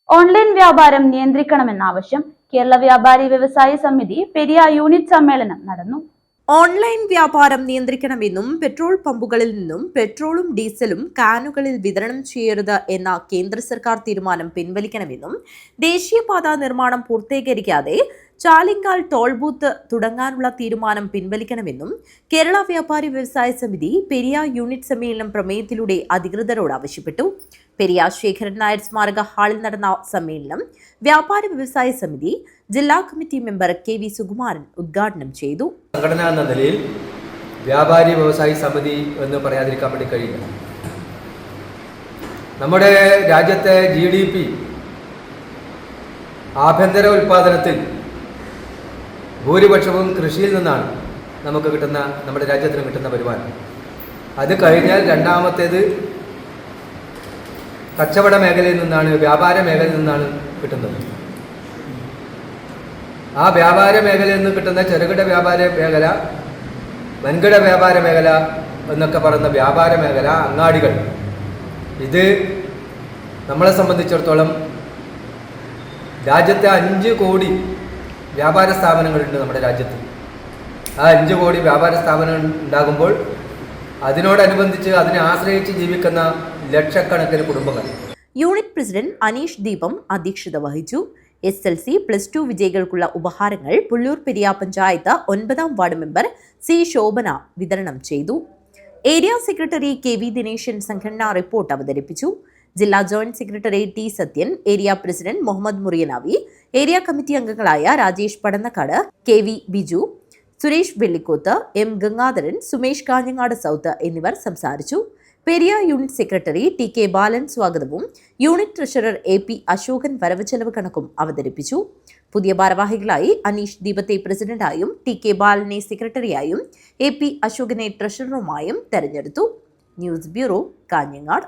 Online വ്യാപാരം നിയന്ത്രിക്കണമെന്ന ആവശ്യം. കേരള വ്യാപാരി വ്യവസായി സമിതി പെരിയ യൂണിറ്റ് സമ്മേളനം നടന്നു. ഓൺലൈൻ വ്യാപാരം നിയന്ത്രിക്കണമെന്നും പെട്രോൾ പമ്പുകളിൽ നിന്നും പെട്രോളും ഡീസലും കാനുകളിൽ വിതരണം ചെയ്യരുത് എന്ന കേന്ദ്ര സർക്കാർ തീരുമാനം പിൻവലിക്കണമെന്നും ദേശീയപാത നിർമ്മാണം പൂർത്തീകരിക്കാതെ ചാലിങ്കാൽ ടോൾ ബൂത്ത് തുടങ്ങാനുള്ള തീരുമാനം പിൻവലിക്കണമെന്നും കേരള വ്യാപാരി വ്യവസായ സമിതി പെരിയ യൂണിറ്റ് സമ്മേളനം പ്രമേയത്തിലൂടെ അധികൃതരോട് ആവശ്യപ്പെട്ടു. പെരിയ ശേഖരൻ നായർ സ്മാരക ഹാളിൽ നടന്ന സമ്മേളനം വ്യാപാരി വ്യവസായ സമിതി ജില്ലാ കമ്മിറ്റി മെമ്പർ KV സുകുമാരൻ ഉദ്ഘാടനം ചെയ്തു. സംഘടന എന്ന നിലയിൽ വ്യാപാരി വ്യവസായി സമിതി എന്ന് പറയാതിരിക്കാൻ വേണ്ടി കഴിയില്ല. നമ്മുടെ രാജ്യത്തെ GDP ആഭ്യന്തര ഉൽപാദനത്തിൽ ഭൂരിപക്ഷവും കൃഷിയിൽ നിന്നാണ് നമ്മുടെ രാജ്യത്തിന് കിട്ടുന്ന വരുമാനം. അത് കഴിഞ്ഞാൽ രണ്ടാമത്തേത് കച്ചവട മേഖലയിൽ നിന്നാണ്, വ്യാപാര മേഖലയിൽ നിന്നാണ് കിട്ടുന്നത്. ആ വ്യാപാര മേഖലയിൽ നിന്ന് കിട്ടുന്ന ചെറുകിട വ്യാപാര മേഖല, വൻകിട വ്യാപാര മേഖല എന്നൊക്കെ പറയുന്ന വ്യാപാര മേഖല, അങ്ങാടികൾ, ഇത് നമ്മളെ സംബന്ധിച്ചിടത്തോളം രാജ്യത്തെ 5 കോടി വ്യാപാര സ്ഥാപനങ്ങളുണ്ട് നമ്മുടെ രാജ്യത്ത്. ആ 5 കോടി വ്യാപാര സ്ഥാപനങ്ങൾ ഉണ്ടാകുമ്പോൾ അതിനോടനുബന്ധിച്ച് അതിനെ ആശ്രയിച്ച് ജീവിക്കുന്ന ലക്ഷക്കണക്കിന് കുടുംബങ്ങൾ. യൂണിറ്റ് പ്രസിഡന്റ് അനീഷ് ദീപം അധ്യക്ഷത വഹിച്ചു. SLC +2 വിജയികൾക്കുള്ള ഉപഹാരങ്ങൾ പുല്ലൂർ പെരിയ പഞ്ചായത്ത് 9ാം വാർഡ് മെമ്പർ C ശോഭന വിതരണം ചെയ്തു. ഏരിയ സെക്രട്ടറി KV ദിനേശൻ സംഘടനാ റിപ്പോർട്ട് അവതരിപ്പിച്ചു. ജില്ലാ joint secretary T Sathyan, area president Muhammad Muriyanavi, area committee അംഗങ്ങളായ Rajesh Padannakkad, KV Biju, Suresh Vellikkoth, M Gangadharan, Sumesh Kanhangad south എന്നിവർ സംസാരിച്ചു. Periya unit secretary TK Balan സ്വാഗതവും യൂണിറ്റ് ട്രഷറർ AP അശോകൻ വരവ് ചെലവ് കണക്കും അവതരിപ്പിച്ചു. പുതിയ ഭാരവാഹികളായി അനീഷ് ദീപത്തെ പ്രസിഡന്റായും TK ബാലനെ സെക്രട്ടറിയായും AP അശോകനെ ട്രഷററുമായും തെരഞ്ഞെടുത്തു. News bureau, Kanhangad.